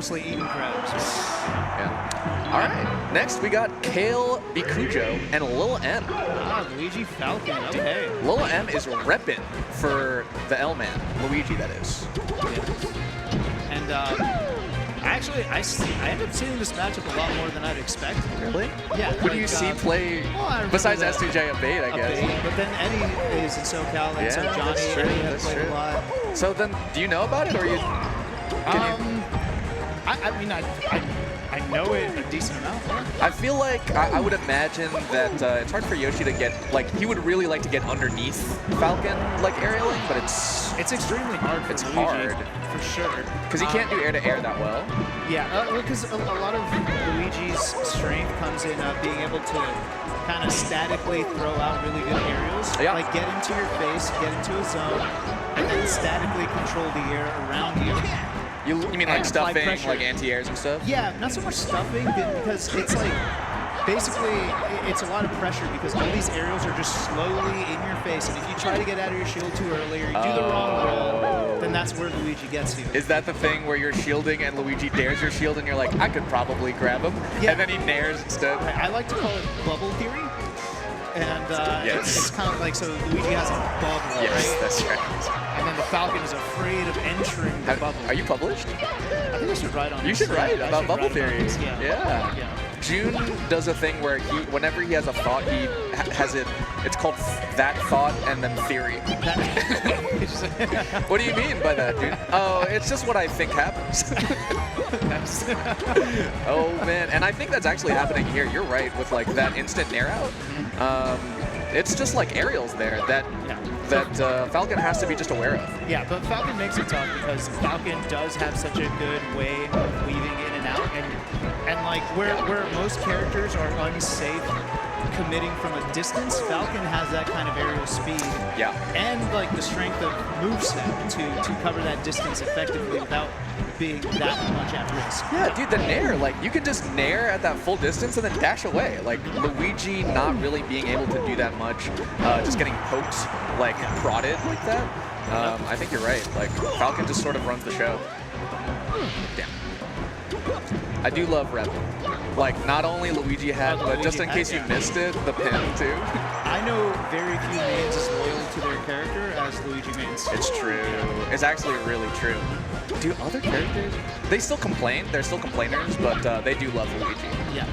mostly eating crabs. Yeah. All right. Next, we got Kaleb, Kujo, and Lil M. Ah, Luigi Falcon. Okay. Lil M is repping for the L-Man. Luigi, that is. Yeah. And I ended up seeing this matchup a lot more than I'd expect. Really? Yeah. Who do you see play besides S2J a bait, I guess? Bait, but then Eddie is in SoCal, and so Johnny that's true. Eddie has played a lot. So then, do you know about it, or you? I mean, I know it a decent amount. I feel like I would imagine that it's hard for Yoshi to get, like, he would really like to get underneath Falcon, like, aerialing, but it's extremely hard for Luigi, hard. For sure. Because he can't do air-to-air that well. Yeah, because a lot of Luigi's strength comes in being able to kind of statically throw out really good aerials. Yeah. Like, get into your face, get into a zone, and then statically control the air around you. You mean like stuffing, like anti-airs and stuff? Yeah, not so much stuffing, because it's like, basically, it's a lot of pressure because all these aerials are just slowly in your face, and if you try to get out of your shield too early or you do the wrong roll, then that's where Luigi gets you. Is that the thing where you're shielding and Luigi dares your shield and you're like, I could probably grab him, and then he nares instead? I like to call it bubble theory. And it's kind of like, so Luigi has a bubble, yes, right? That's right. And then the Falcon is afraid of entering the bubble. Are you published? I think I should write on You should write about bubble theory. Yeah. June does a thing where whenever he has a thought, he has it. It's called that thought and then theory. What do you mean by that, June? Oh, it's just what I think happens. Oh man, and I think that's actually happening here. You're right with like that instant nair out. It's just like aerials there that Falcon has to be just aware of. Yeah, but Falcon makes it tough because Falcon does have such a good way of weaving in and out, and like where most characters are unsafe committing from a distance, Falcon has that kind of aerial speed. Yeah. And like the strength of moveset to cover that distance effectively without being that much at risk. Yeah, dude, the nair, like you can just nair at that full distance and then dash away. Like Luigi not really being able to do that much, just getting poked, like prodded like that. I think you're right. Like Falcon just sort of runs the show. Damn. I do love rep. Like not only Luigi had, but just in case you missed it, the pin too. I know very few mains as loyal to their character as Luigi mains. It's true. It's actually really true. Do other characters? They still complain. They're still complainers, but they do love Luigi. Yeah.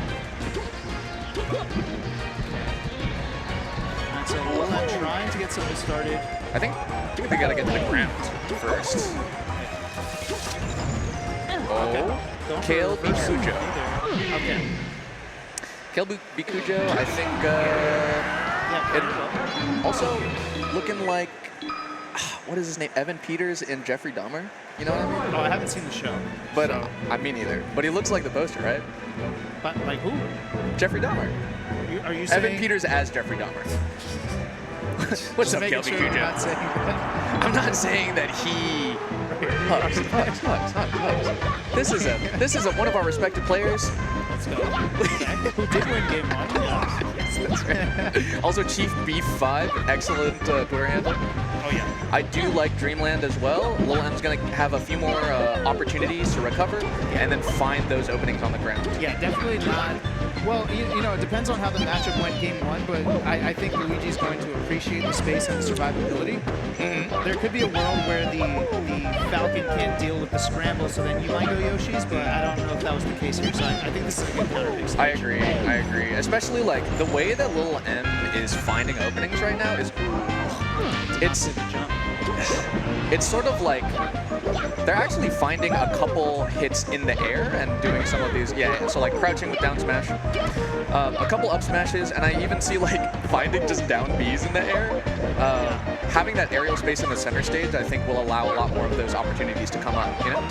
And so I'm trying to get something started. I think they gotta get to the ground first. Oh, Kaleb Kujo. Okay. Kaleb Kujo, I think. It also looking like. What is his name? Evan Peters and Jeffrey Dahmer? You know what I mean? Oh, I haven't seen the show. But I mean neither. But he looks like the poster, right? But like who? Jeffrey Dahmer. Are you saying? Evan Peters as Jeffrey Dahmer. What's up, Kaleb Kujo? I'm not saying that he. Hugs. This is one of our respected players. Let's go. Who did win game 1? Yes, that's right. Also, Chief Beef5, excellent Twitter handle. Oh yeah. I do like Dreamland as well. Lil M's gonna have a few more opportunities to recover and then find those openings on the ground. Yeah, definitely not. Well, you know, it depends on how the matchup went game 1, but I think Luigi's going to appreciate the space and the survivability. There could be a world where the Falcon can't deal with the scramble, so then you might go Yoshi's, but I don't know if that was the case here, so I think this is a good counter pick stage. I agree. Especially like the way that Lil M is finding openings right now is it's sort of like they're actually finding a couple hits in the air and doing some of these, so like crouching with down smash, a couple up smashes, and I even see like finding just down Bs in the air. Having that aerial space in the center stage, I think will allow a lot more of those opportunities to come up, you know?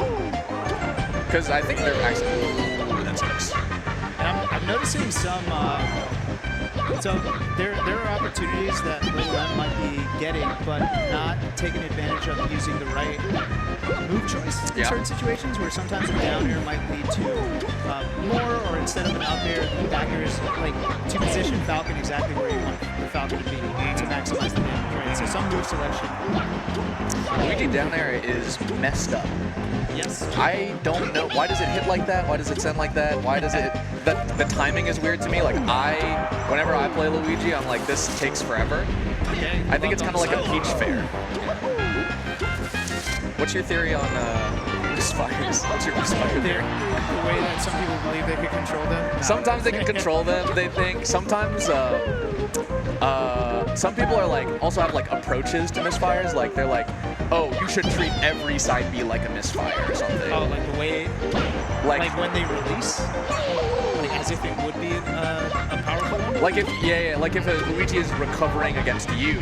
Because I think they're actually, ooh, that's nice. And I'm noticing some So there are opportunities that Little M might be getting, but not taking advantage of using the right move choice in certain situations where sometimes the down air might lead to more, or instead of an up air, the back air is like to position Falcon exactly where you want the Falcon to be to maximize the damage, right? So some move selection. Luigi down air is messed up. Yes. I don't know. Why does it hit like that? Why does it send like that? Why does it... The timing is weird to me. Like, whenever I play Luigi, I'm like, this takes forever. Okay, I think it's kind of like a Peach Fair. What's your theory on misfires? What's your misfire theory? The way that some people believe they can control them. No. Sometimes they can control them, they think. Sometimes some people are like, also have like approaches to misfires. Like, they're like, oh, you should treat every side B like a misfire or something. Oh, like the way, like when they release? Like as if it would be a powerful one? Like if, like if Luigi is recovering against you,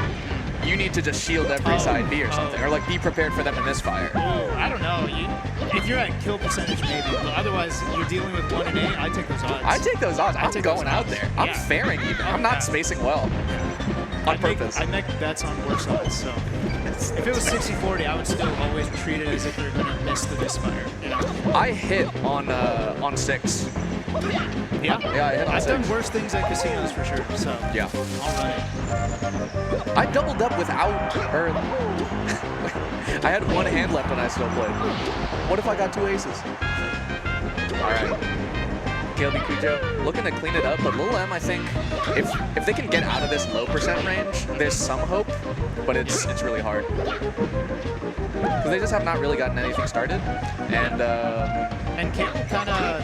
you need to just shield every side B or something, or like be prepared for them to misfire. Oh, I don't know. If you're at kill percentage, maybe, but otherwise you're dealing with 1 and 8. I take those odds. I take those odds. I'm going out there. I'm fairing even. I'm not spacing well. On purpose. I make bets on worse odds, so if it was 60-40, I would still always treat it as if they're going to miss the misfire. You know? I hit on 6. Yeah, I hit on I've 6. done worse things at casinos for sure. So yeah, all right. I doubled up without her. I had 1 hand left and I still played. What if I got 2 aces? All right. Kaleb Kujo looking to clean it up, but Lil M, I think, if they can get out of this low percent range, there's some hope, but it's really hard. Because they just have not really gotten anything started. And Kaleb kind of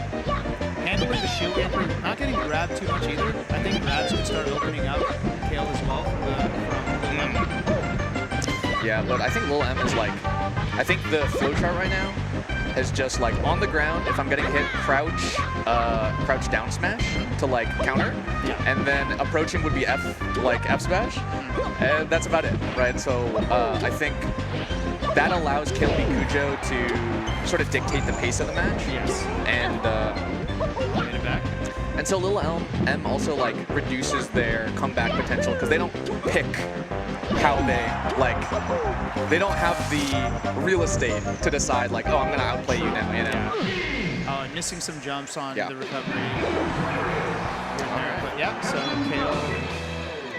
handling the shield anchor, not getting grabbed too much either. I think grabs would start opening up Kaleb as well from Lil M. Yeah, but I think Lil M is like, I think the flowchart right now is just like on the ground. If I'm getting hit, crouch down smash to like counter, and then approaching would be F smash, and that's about it, right? So I think that allows Kaleb Kujo to sort of dictate the pace of the match. Yes. And get it back. And so Lil M also like reduces their comeback potential because they don't pick how they don't have the real estate to decide like, oh, I'm gonna outplay you now, you know. Oh, and missing some jumps on the recovery. But yeah, so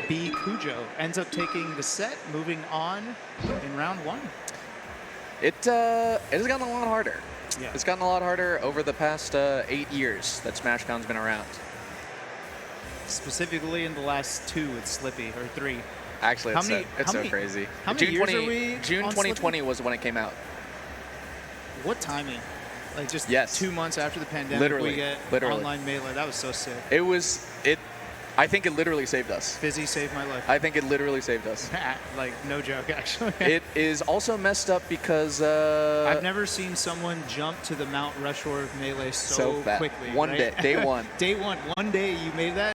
Kaleb Kujo ends up taking the set, moving on in round 1. It has gotten a lot harder. Yeah. It's gotten a lot harder over the past 8 years that SmashCon's been around. Specifically in the last 2 with Slippy, or 3. Actually, it's so crazy. How many years are we June on 2020 Slippy? was when it came out. What timing? Like just 2 months after the pandemic, we get online Melee. That was so sick. I think it literally saved us. Fizzy saved my life. I think it literally saved us. Like, no joke, actually. It is also messed up because... I've never seen someone jump to the Mount Rushmore of Melee so quickly. Day one. Day one. One day you made that.